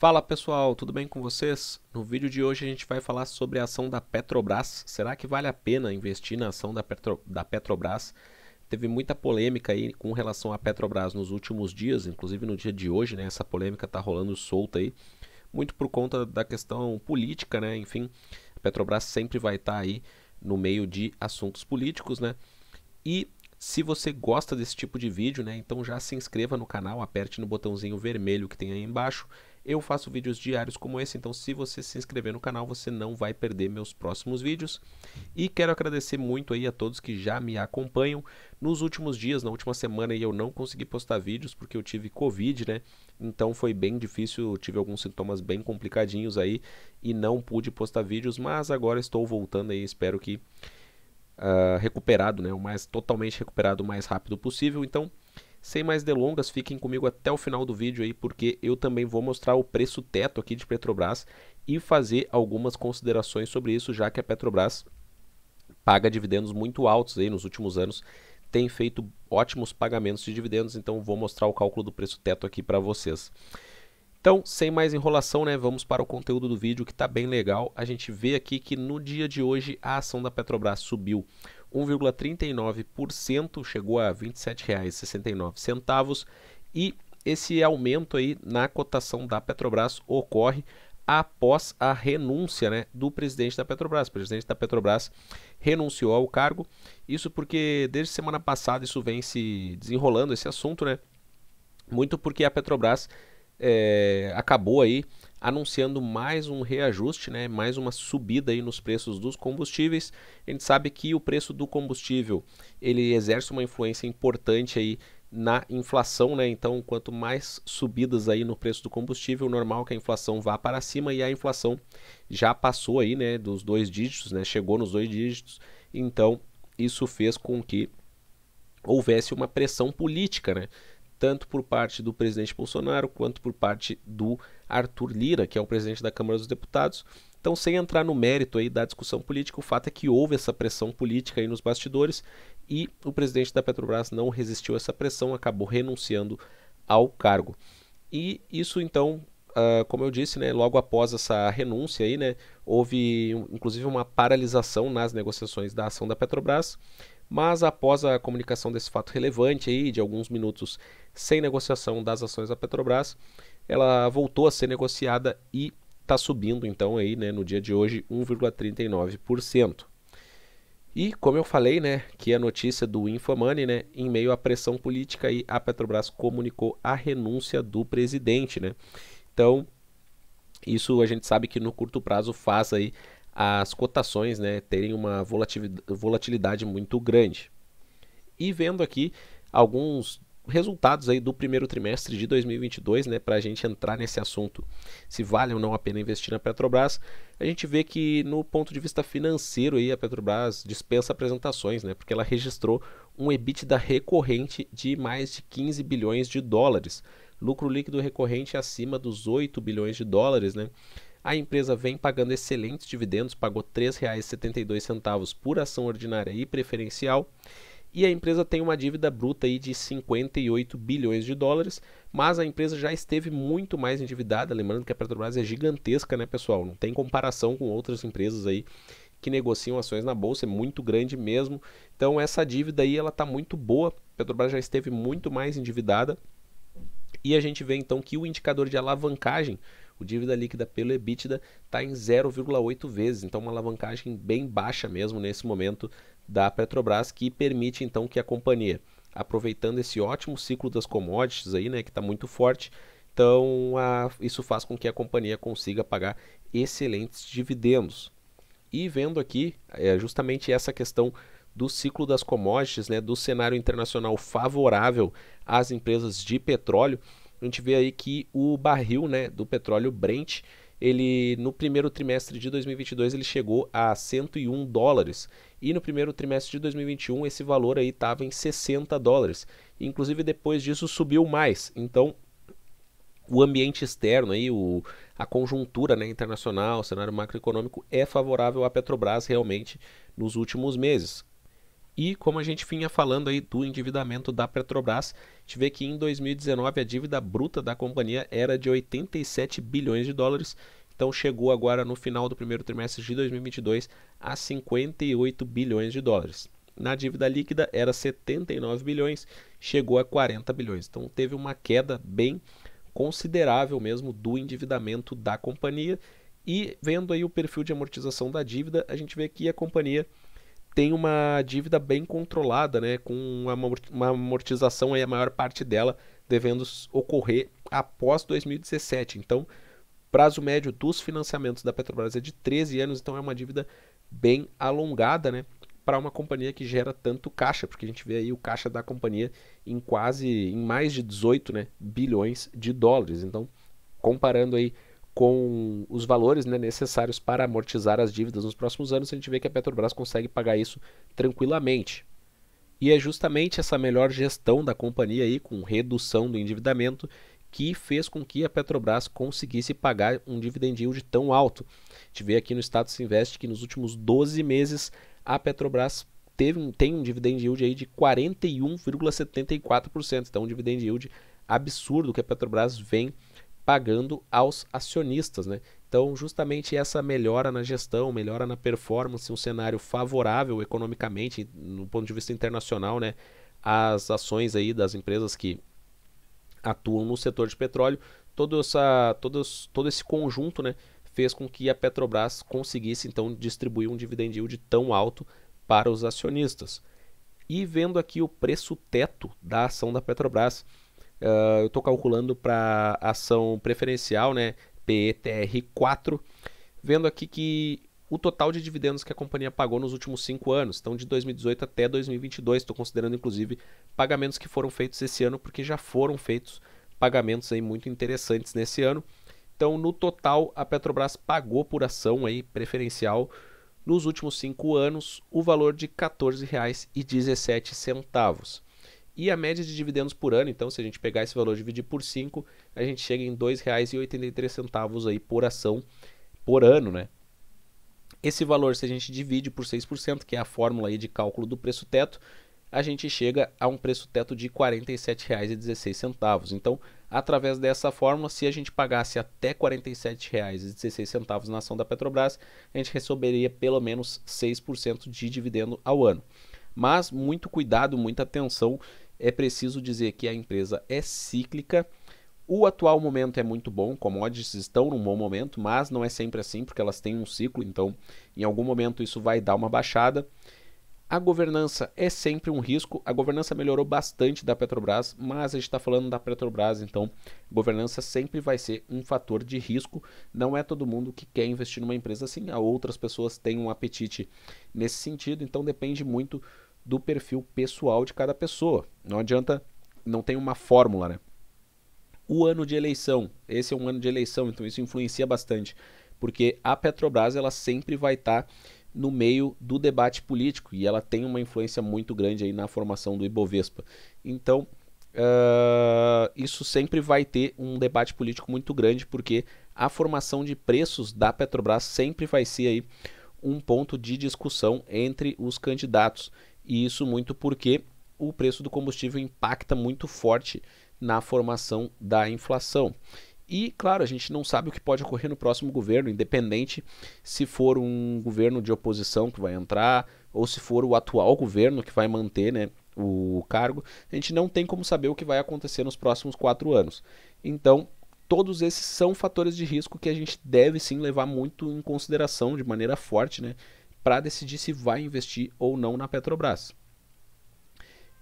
Fala pessoal, tudo bem com vocês? No vídeo de hoje a gente vai falar sobre a ação da Petrobras. Será que vale a pena investir na ação da Petrobras? Teve muita polêmica aí com relação à Petrobras nos últimos dias, inclusive no dia de hoje, né? Essa polêmica tá rolando solta aí, muito por conta da questão política, né? Enfim, a Petrobras sempre vai estar aí no meio de assuntos políticos, né? E se você gosta desse tipo de vídeo, né, então já se inscreva no canal, aperte no botãozinho vermelho que tem aí embaixo. Eu faço vídeos diários como esse, então se você se inscrever no canal, você não vai perder meus próximos vídeos. E quero agradecer muito aí a todos que já me acompanham. Nos últimos dias, na última semana, eu não consegui postar vídeos porque eu tive Covid, né? Então foi bem difícil, tive alguns sintomas bem complicadinhos aí e não pude postar vídeos, mas agora estou voltando aí, espero que recuperado, né, totalmente recuperado o mais rápido possível. Então, sem mais delongas, fiquem comigo até o final do vídeo aí, porque eu também vou mostrar o preço teto aqui de Petrobras e fazer algumas considerações sobre isso, já que a Petrobras paga dividendos muito altos aí nos últimos anos, tem feito ótimos pagamentos de dividendos, então vou mostrar o cálculo do preço teto aqui para vocês. Então, sem mais enrolação, né, vamos para o conteúdo do vídeo que está bem legal. A gente vê aqui que no dia de hoje a ação da Petrobras subiu 1,39%, chegou a R$ 27,69 e esse aumento aí na cotação da Petrobras ocorre após a renúncia, né, do presidente da Petrobras. O presidente da Petrobras renunciou ao cargo, isso porque desde semana passada isso vem se desenrolando esse assunto, né, muito porque a Petrobras acabou aí anunciando mais um reajuste, né, mais uma subida aí nos preços dos combustíveis. A gente sabe que o preço do combustível ele exerce uma influência importante aí na inflação, né? Então, quanto mais subidas aí no preço do combustível, normal que a inflação vá para cima, e a inflação já passou aí, né, dos 2 dígitos, né? Chegou nos 2 dígitos. Então, isso fez com que houvesse uma pressão política, né? Tanto por parte do presidente Bolsonaro quanto por parte do Arthur Lira, que é o presidente da Câmara dos Deputados. Então, sem entrar no mérito aí da discussão política, o fato é que houve essa pressão política aí nos bastidores e o presidente da Petrobras não resistiu a essa pressão, acabou renunciando ao cargo. E isso então, como eu disse, né, logo após essa renúncia aí, né, houve inclusive uma paralisação nas negociações da ação da Petrobras, mas após a comunicação desse fato relevante aí, de alguns minutos sem negociação das ações da Petrobras, ela voltou a ser negociada e está subindo então aí, né, no dia de hoje 1,39%. E como eu falei, né, que a notícia do Infomoney, né, em meio à pressão política aí, a Petrobras comunicou a renúncia do presidente, né? Então, isso a gente sabe que no curto prazo faz aí as cotações, né, terem uma volatilidade muito grande. E vendo aqui alguns resultados aí do primeiro trimestre de 2022, né, para a gente entrar nesse assunto, se vale ou não a pena investir na Petrobras, a gente vê que no ponto de vista financeiro aí a Petrobras dispensa apresentações, né, porque ela registrou um EBITDA recorrente de mais de 15 bilhões de dólares, lucro líquido recorrente acima dos 8 bilhões de dólares, né. A empresa vem pagando excelentes dividendos, pagou R$ 3,72 por ação ordinária e preferencial, e a empresa tem uma dívida bruta aí de 58 bilhões de dólares, mas a empresa já esteve muito mais endividada, lembrando que a Petrobras é gigantesca, né, pessoal? Não tem comparação com outras empresas aí que negociam ações na bolsa, é muito grande mesmo. Então essa dívida aí ela está muito boa, a Petrobras já esteve muito mais endividada, e a gente vê então que o indicador de alavancagem, o dívida líquida pelo EBITDA, está em 0,8 vezes, então uma alavancagem bem baixa mesmo nesse momento da Petrobras, que permite então que a companhia, aproveitando esse ótimo ciclo das commodities aí, né, que está muito forte, então isso faz com que a companhia consiga pagar excelentes dividendos. E vendo aqui justamente essa questão do ciclo das commodities, né, do cenário internacional favorável às empresas de petróleo, a gente vê aí que o barril, né, do petróleo Brent, ele no primeiro trimestre de 2022 ele chegou a 101 dólares e no primeiro trimestre de 2021 esse valor aí estava em 60 dólares. Inclusive depois disso subiu mais. Então o ambiente externo aí, a conjuntura, né, internacional, o cenário macroeconômico é favorável à Petrobras realmente nos últimos meses. E como a gente vinha falando aí do endividamento da Petrobras, a gente vê que em 2019 a dívida bruta da companhia era de 87 bilhões de dólares, então chegou agora no final do primeiro trimestre de 2022 a 58 bilhões de dólares. Na dívida líquida era 79 bilhões, chegou a 40 bilhões. Então teve uma queda bem considerável mesmo do endividamento da companhia. E vendo aí o perfil de amortização da dívida, a gente vê que a companhia tem uma dívida bem controlada, né, com uma amortização aí, a maior parte dela devendo ocorrer após 2017. Então, prazo médio dos financiamentos da Petrobras é de 13 anos, então é uma dívida bem alongada, né, para uma companhia que gera tanto caixa, porque a gente vê aí o caixa da companhia em mais de 18, né, bilhões de dólares. Então, comparando aí com os valores, né, necessários para amortizar as dívidas nos próximos anos, a gente vê que a Petrobras consegue pagar isso tranquilamente. E é justamente essa melhor gestão da companhia aí, com redução do endividamento, que fez com que a Petrobras conseguisse pagar um dividend yield tão alto. A gente vê aqui no Status Invest que nos últimos 12 meses a Petrobras tem um dividend yield aí de 41,74%. Então um dividend yield absurdo que a Petrobras vem pagando aos acionistas, né? Então, justamente essa melhora na gestão, melhora na performance, um cenário favorável economicamente, no ponto de vista internacional, né? As ações aí das empresas que atuam no setor de petróleo, todo esse conjunto, né, fez com que a Petrobras conseguisse então distribuir um dividend yield tão alto para os acionistas. E vendo aqui o preço teto da ação da Petrobras, eu estou calculando para ação preferencial, né, PETR4, vendo aqui que o total de dividendos que a companhia pagou nos últimos 5 anos, então de 2018 até 2022, estou considerando inclusive pagamentos que foram feitos esse ano, porque já foram feitos pagamentos aí muito interessantes nesse ano. Então, no total, a Petrobras pagou por ação aí preferencial nos últimos 5 anos o valor de R$ 14,17. E a média de dividendos por ano, então, se a gente pegar esse valor e dividir por 5, a gente chega em R$ 2,83 aí por ação por ano, né? Esse valor, se a gente divide por 6%, que é a fórmula aí de cálculo do preço teto, a gente chega a um preço teto de R$ 47,16. Então, através dessa fórmula, se a gente pagasse até R$ 47,16 na ação da Petrobras, a gente receberia pelo menos 6% de dividendo ao ano. Mas muito cuidado, muita atenção, é preciso dizer que a empresa é cíclica. O atual momento é muito bom, commodities estão num bom momento, mas não é sempre assim, porque elas têm um ciclo, então em algum momento isso vai dar uma baixada. A governança é sempre um risco, a governança melhorou bastante da Petrobras, mas a gente está falando da Petrobras, então governança sempre vai ser um fator de risco. Não é todo mundo que quer investir numa empresa assim, há outras pessoas têm um apetite nesse sentido, então depende muito do perfil pessoal de cada pessoa. Não adianta, não tem uma fórmula, né? O ano de eleição, esse é um ano de eleição, então isso influencia bastante, porque a Petrobras ela sempre vai estar no meio do debate político e ela tem uma influência muito grande aí na formação do Ibovespa. Então, isso sempre vai ter um debate político muito grande, porque a formação de preços da Petrobras sempre vai ser aí um ponto de discussão entre os candidatos. E isso muito porque o preço do combustível impacta muito forte na formação da inflação. E, claro, a gente não sabe o que pode ocorrer no próximo governo, independente se for um governo de oposição que vai entrar ou se for o atual governo que vai manter, né, o cargo. A gente não tem como saber o que vai acontecer nos próximos 4 anos. Então, todos esses são fatores de risco que a gente deve sim levar muito em consideração de maneira forte, né, para decidir se vai investir ou não na Petrobras.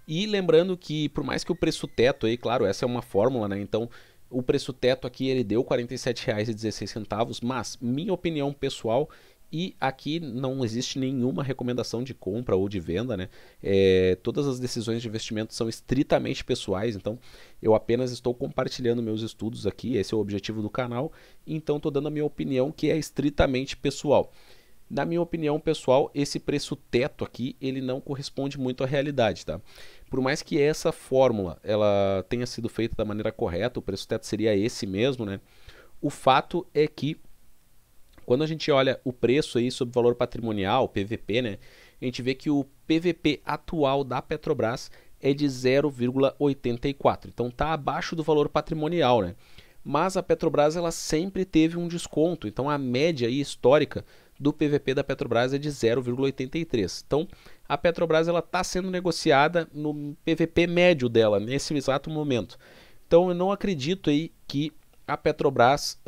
E lembrando que, por mais que o preço teto aí, claro, essa é uma fórmula, né? Então, o preço teto aqui ele deu R$ 47,16, mas minha opinião pessoal, e aqui não existe nenhuma recomendação de compra ou de venda, né? Todas as decisões de investimento são estritamente pessoais, então eu apenas estou compartilhando meus estudos aqui, esse é o objetivo do canal, então estou dando a minha opinião que é estritamente pessoal. Na minha opinião pessoal, esse preço teto aqui, ele não corresponde muito à realidade, tá? Por mais que essa fórmula ela tenha sido feita da maneira correta, o preço teto seria esse mesmo, né? O fato é que quando a gente olha o preço aí sobre valor patrimonial, PVP, né? a gente vê que o PVP atual da Petrobras é de 0,84. Então está abaixo do valor patrimonial, né? Mas a Petrobras ela sempre teve um desconto. Então a média aí, histórica do PVP da Petrobras é de 0,83. Então a Petrobras ela está sendo negociada no PVP médio dela nesse exato momento. Então eu não acredito aí que a Petrobras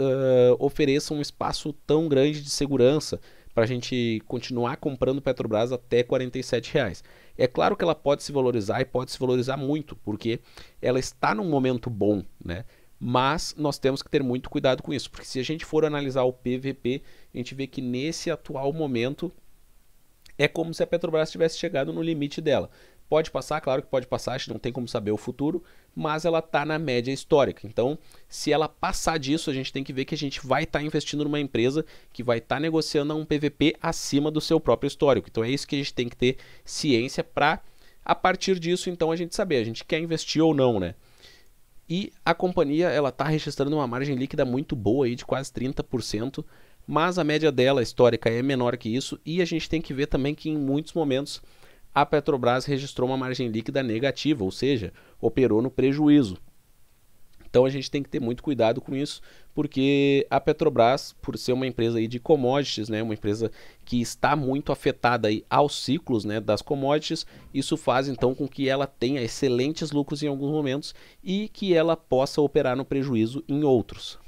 ofereça um espaço tão grande de segurança para a gente continuar comprando Petrobras até R$ 47. É claro que ela pode se valorizar e pode se valorizar muito, porque ela está num momento bom, né? Mas nós temos que ter muito cuidado com isso, porque se a gente for analisar o PVP, a gente vê que nesse atual momento é como se a Petrobras tivesse chegado no limite dela. Pode passar, claro que pode passar, a gente não tem como saber o futuro, mas ela está na média histórica. Então, se ela passar disso, a gente tem que ver que a gente vai estar investindo numa empresa que vai estar negociando a um PVP acima do seu próprio histórico. Então, é isso que a gente tem que ter ciência para, a partir disso, então, a gente saber, a gente quer investir ou não, né? E a companhia ela está registrando uma margem líquida muito boa aí de quase 30%, mas a média dela histórica é menor que isso, e a gente tem que ver também que em muitos momentos a Petrobras registrou uma margem líquida negativa, ou seja, operou no prejuízo. Então a gente tem que ter muito cuidado com isso, porque a Petrobras, por ser uma empresa aí de commodities, né, uma empresa que está muito afetada aí aos ciclos, né, das commodities, isso faz então com que ela tenha excelentes lucros em alguns momentos e que ela possa operar no prejuízo em outros.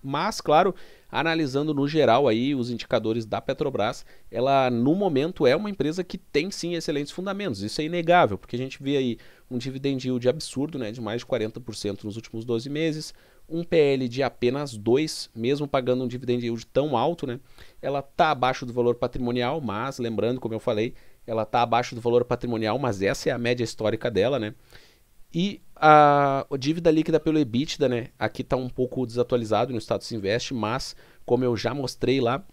Mas, claro, analisando no geral aí os indicadores da Petrobras, ela no momento é uma empresa que tem sim excelentes fundamentos. Isso é inegável, porque a gente vê aí um dividend yield absurdo, né, de mais de 40% nos últimos 12 meses, um PL de apenas 2, mesmo pagando um dividend yield tão alto, né? Ela está abaixo do valor patrimonial, mas lembrando, como eu falei, ela está abaixo do valor patrimonial, mas essa é a média histórica dela, né? E a dívida líquida pelo EBITDA, né? Aqui está um pouco desatualizado no status invest, mas como eu já mostrei lá,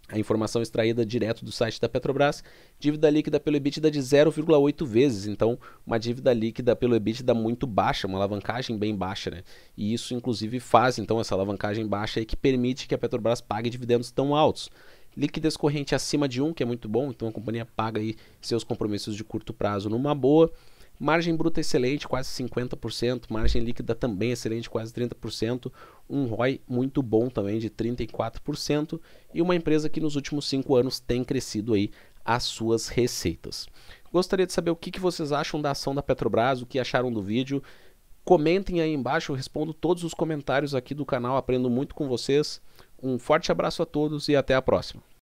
a informação extraída direto do site da Petrobras, dívida líquida pelo EBITDA de 0,8 vezes, então uma dívida líquida pelo EBITDA muito baixa, uma alavancagem bem baixa, né? E isso inclusive faz então essa alavancagem baixa aí que permite que a Petrobras pague dividendos tão altos. Liquidez corrente acima de 1, que é muito bom, então a companhia paga aí seus compromissos de curto prazo numa boa. Margem bruta excelente, quase 50%, margem líquida também excelente, quase 30%, um ROI muito bom também de 34% e uma empresa que nos últimos 5 anos tem crescido aí as suas receitas. Gostaria de saber o que vocês acham da ação da Petrobras, o que acharam do vídeo. Comentem aí embaixo, eu respondo todos os comentários aqui do canal, aprendo muito com vocês. Um forte abraço a todos e até a próxima.